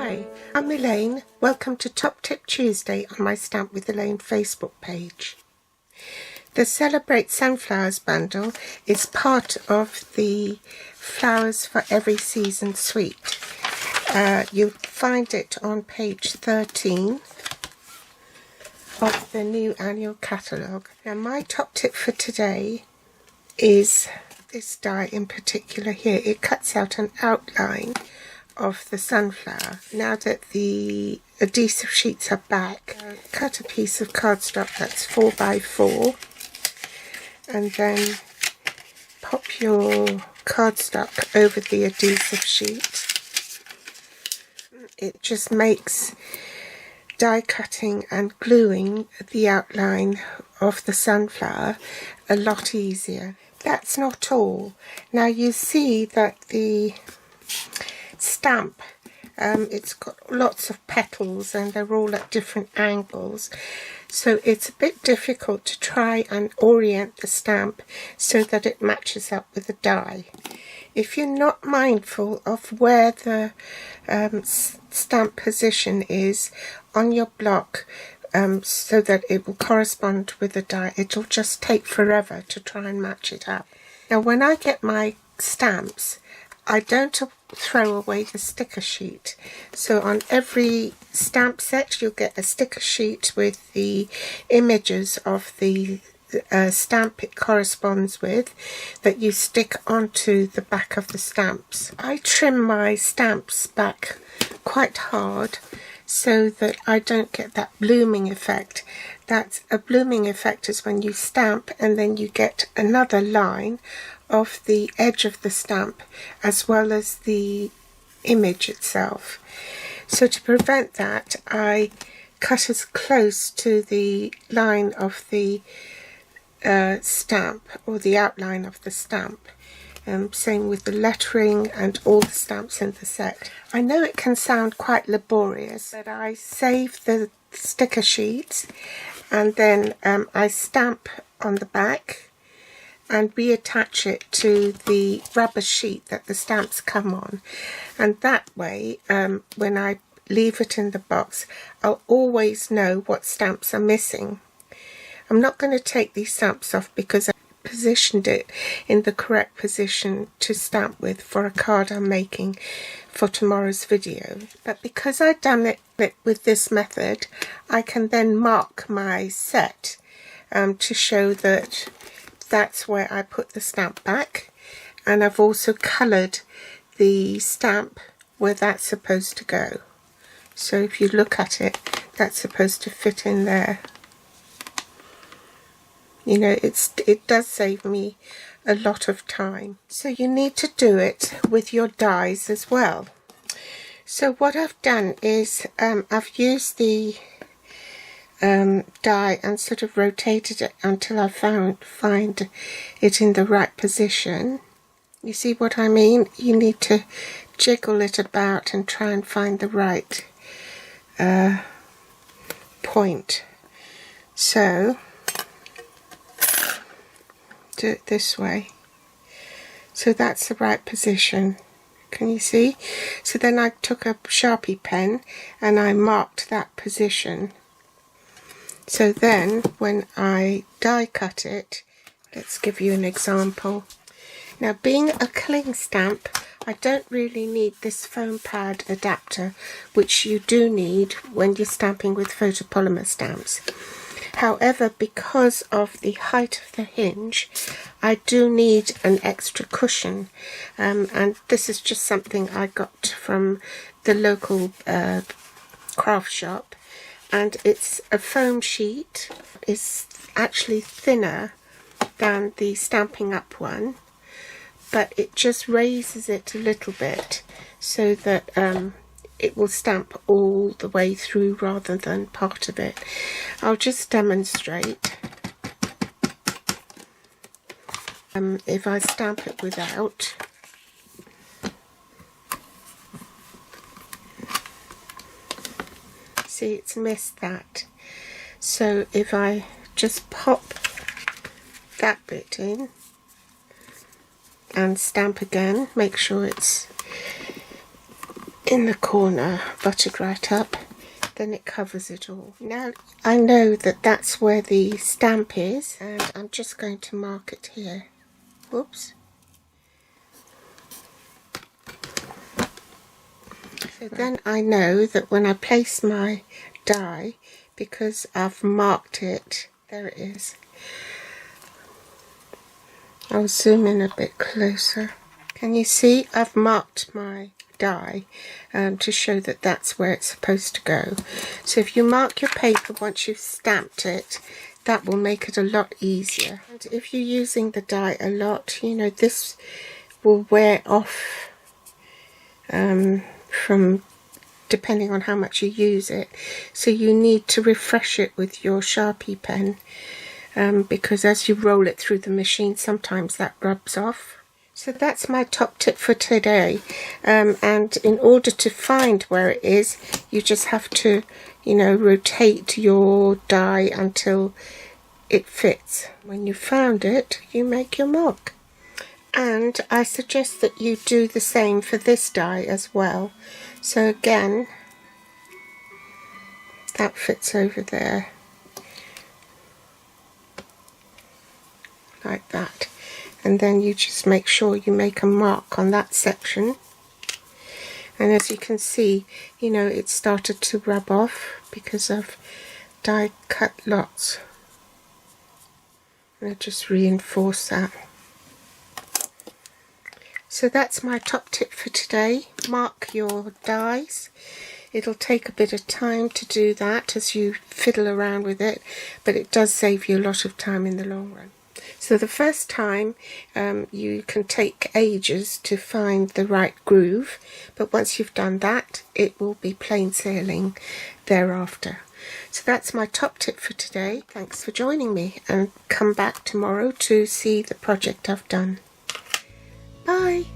Hi, I'm Elaine. Welcome to Top Tip Tuesday on my Stamp with Elaine Facebook page. The Celebrate Sunflowers bundle is part of the Flowers for Every Season suite. You'll find it on page 13 of the new annual catalogue. Now my top tip for today is this die in particular here. It cuts out an outline of the sunflower. Now that the adhesive sheets are back, cut a piece of cardstock that's 4x4 and then pop your cardstock over the adhesive sheet. It just makes die cutting and gluing the outline of the sunflower a lot easier. That's not all. Now you see that the stamp, it's got lots of petals and they're all at different angles, so it's a bit difficult to try and orient the stamp so that it matches up with the die. If you're not mindful of where the stamp position is on your block, so that it will correspond with the die, it'll just take forever to try and match it up. Now when I get my stamps, I don't throw away the sticker sheet. So on every stamp set you'll get a sticker sheet with the images of the stamp it corresponds with that you stick onto the back of the stamps. I trim my stamps back quite hard so that I don't get that blooming effect. That's a blooming effect is when you stamp and then you get another line of the edge of the stamp as well as the image itself. So to prevent that, I cut as close to the line of the stamp, or the outline of the stamp. Same with the lettering and all the stamps in the set. I know it can sound quite laborious, but I save the sticker sheets and then I stamp on the back and reattach it to the rubber sheet that the stamps come on, and that way when I leave it in the box I'll always know what stamps are missing. I'm not going to take these stamps off because I positioned it in the correct position to stamp with for a card I'm making for tomorrow's video, but because I've done it with this method I can then mark my set to show that that's where I put the stamp back, and I've also coloured the stamp where that's supposed to go. So if you look at it, that's supposed to fit in there. You know, it does save me a lot of time. So you need to do it with your dies as well. So what I've done is I've used the die and sort of rotated it until I find it in the right position. You see what I mean? You need to jiggle it about and try and find the right point. So do it this way. So that's the right position. Can you see? So then I took a Sharpie pen and I marked that position. So then when I die cut it, let's give you an example. Now being a cling stamp, I don't really need this foam pad adapter, which you do need when you're stamping with photopolymer stamps. However, because of the height of the hinge, I do need an extra cushion, and this is just something I got from the local craft shop, and it's a foam sheet. It's actually thinner than the Stampin' Up one, but it just raises it a little bit so that it will stamp all the way through rather than part of it. I'll just demonstrate. If I stamp it without, see, it's missed that. So if I just pop that bit in and stamp again, make sure it's in the corner, buttered right up, then it covers it all. Now I know that that's where the stamp is, and I'm just going to mark it here. Whoops. So then I know that when I place my die, because I've marked it, there it is. I'll zoom in a bit closer. Can you see I've marked my die to show that that's where it's supposed to go. So if you mark your paper once you've stamped it, that will make it a lot easier. And if you're using the die a lot, you know, this will wear off from depending on how much you use it. So you need to refresh it with your Sharpie pen because as you roll it through the machine, sometimes that rubs off. So that's my top tip for today, and in order to find where it is, you just have to, you know, rotate your die until it fits. When you found it, you make your mark. And I suggest that you do the same for this die as well. So again, that fits over there, like that. And then you just make sure you make a mark on that section. And as you can see, you know, it started to rub off because I've die cut lots. And I just reinforce that. So that's my top tip for today. Mark your dies. It'll take a bit of time to do that as you fiddle around with it, but it does save you a lot of time in the long run. So the first time you can take ages to find the right groove, but once you've done that, it will be plain sailing thereafter. So that's my top tip for today. Thanks for joining me, and come back tomorrow to see the project I've done. Bye!